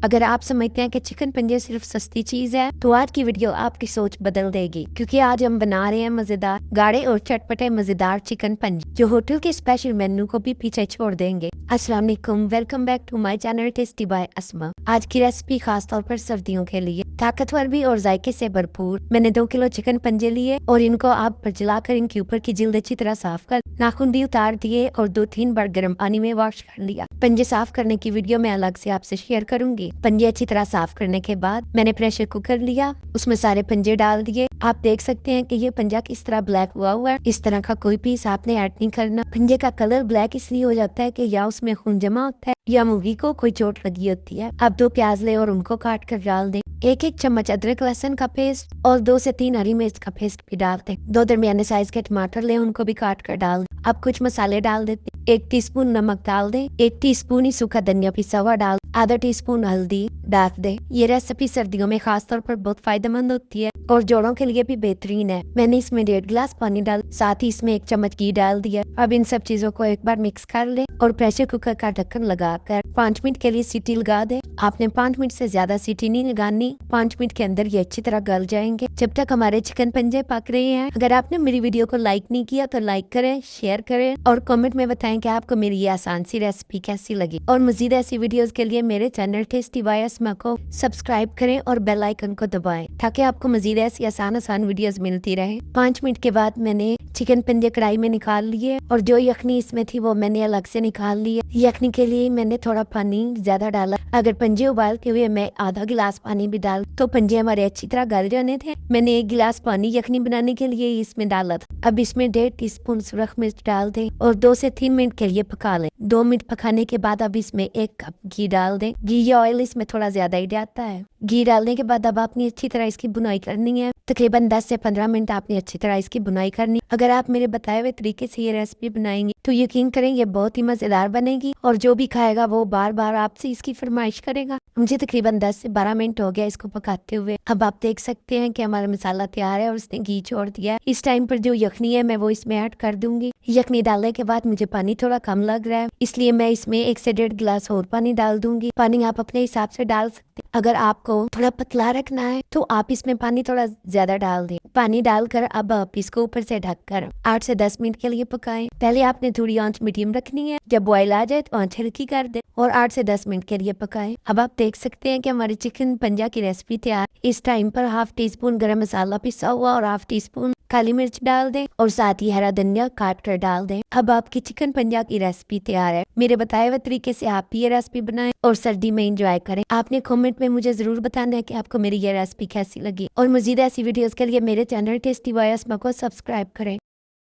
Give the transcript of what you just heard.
अगर आप समझते हैं कि चिकन पंजे सिर्फ सस्ती चीज है तो आज की वीडियो आपकी सोच बदल देगी, क्योंकि आज हम बना रहे हैं मजेदार, गाढ़े और चटपटे मजेदार चिकन पंजे जो होटल के स्पेशल मेन्यू को भी पीछे छोड़ देंगे। अस्सलाम वालेकुम, welcome back to my channel tasty by Asma. आज की रेसिपी खास तौर पर सर्दियों के लिए ताकतवर भी और जायके से भरपूर। मैंने 2 किलो चिकन पंजे लिए और इनको आग पर जलाकर इनके ऊपर की जिल्द अच्छी तरह साफ कर नाखून भी उतार दिए और 2-3 बार गर्म पानी में वॉश कर लिया। पंजे साफ करने की वीडियो मैं अलग से आपसे शेयर करूंगी। पंजे अच्छी तरह साफ करने के बाद मैंने प्रेशर कुकर लिया, उसमें सारे पंजे डाल दिए। आप देख सकते हैं कि ये पंजा किस तरह ब्लैक हुआ है। इस तरह का कोई पीस आपने ऐड नहीं करना। पंजे का कलर ब्लैक इसलिए हो जाता है कि या उसमें खून जमा होता है या मुर्गी को कोई चोट लगी होती है। आप 2 प्याज ले और उनको काट कर डाल दें। 1-1 चम्मच अदरक लहसुन का पेस्ट और 2 से 3 हरी मिर्च का पेस्ट भी डाल दें। 2 दरमियाने साइज के टमाटर ले, उनको भी काट कर डाल दें। अब कुछ मसाले डाल देते। 1 टीस्पून नमक डाल दें। 1 टीस्पून ही सूखा धनिया पिसा हुआ डाल, आधा टीस्पून हल्दी डाल दें। ये रेसिपी सर्दियों में खास तौर पर बहुत फायदेमंद होती है और जोड़ों के लिए भी बेहतरीन है। मैंने इसमें 1.5 गिलास पानी डाल, साथ ही इसमें 1 चम्मच घी डाल दिया। अब इन सब चीजों को एक बार मिक्स कर ले और प्रेशर कुकर का ढक्कन लगाकर 5 मिनट के लिए सीटी लगा दे। आपने 5 मिनट से ज्यादा सीटी नहीं लगानी। 5 मिनट के अंदर ये अच्छी तरह गल जाएंगे। जब तक हमारे चिकन पंजे पक रहे हैं, अगर आपने मेरी वीडियो को लाइक नहीं किया तो लाइक करें, शेयर करें और कमेंट में बताएं कि आपको मेरी ये आसान सी रेसिपी कैसी लगी। और मजीद ऐसी वीडियोस के लिए मेरे चैनल टेस्टी बाय अस्मा को सब्सक्राइब करें और बेल आइकन को दबाएं ताकि आपको मजीद ऐसी आसान वीडियोस मिलती रहे। 5 मिनट के बाद मैंने चिकन पंजे कढ़ाई में निकाल लिए और जो यखनी इसमें थी वो मैंने अलग से निकाल ली है। यखनी के लिए मैंने थोड़ा पानी ज्यादा डाला। अगर पंजे उबालते हुए मैं आधा गिलास पानी भी डाल तो पंजे हमारे अच्छी तरह गल जाने थे। मैंने 1 गिलास पानी यखनी बनाने के लिए इसमें डाला था। अब इसमें 1.5 टीस्पून सुरख मिर्च डाल दें और 2 से 3 मिनट के लिए पका लें। 2 मिनट पकाने के बाद अब इसमें 1 कप घी डाल दें। घी या ऑयल इसमें थोड़ा ज्यादा ही जाता है। घी डालने के बाद अब आपने अच्छी तरह इसकी बुनाई करनी है। तकरीबन 10 से 15 मिनट आपने अच्छी तरह इसकी बुनाई करनी। अगर आप मेरे बताए हुए तरीके से ये रेसिपी बनाएंगे तो यकीन करें ये बहुत ही मजेदार बनेगी और जो भी खाएगा वो बार बार आपसे इसकी फरमाइश करेगा। मुझे तकरीबन 10 से 12 मिनट हो गया इसको पकाते हुए। अब आप देख सकते हैं कि हमारा मसाला तैयार है और उसने घी छोड़ दिया है। इस टाइम पर जो यखनी है मैं वो इसमें ऐड कर दूंगी। यखनी डालने के बाद मुझे पानी थोड़ा कम लग रहा है, इसलिए मैं इसमें 1 से 1.5 गिलास और पानी डाल दूंगी। पानी आप अपने हिसाब से डाल सकते हैं। अगर आपको थोड़ा पतला रखना है तो आप इसमें पानी थोड़ा ज्यादा डाल दें। पानी डालकर अब आप इसको ऊपर से ढककर 8 से 10 मिनट के लिए पकाएं। पहले आपने थोड़ी आंच मीडियम रखनी है। जब बॉयल आ जाए तो आंच हल्की कर दे और 8 से 10 मिनट के लिए पकाएं। अब आप देख सकते हैं कि हमारी चिकन पंजा की रेसिपी तैयार। इस टाइम पर 1/2 टीस्पून गरम मसाला पिसा हुआ और 1/2 टीस्पून काली मिर्च डाल दें और साथ ही हरा धनिया काट कर डाल दें। अब आपकी चिकन पंजा की रेसिपी तैयार है। मेरे बताए हुए तरीके से आप भी ये रेसिपी बनाएं और सर्दी में एंजॉय करें। आपने कमेंट में मुझे जरूर बताना है कि आपको मेरी ये रेसिपी कैसी लगी और मजीद ऐसी वीडियोस के लिए मेरे चैनल टेस्टी बाय अस्मा को सब्सक्राइब करें।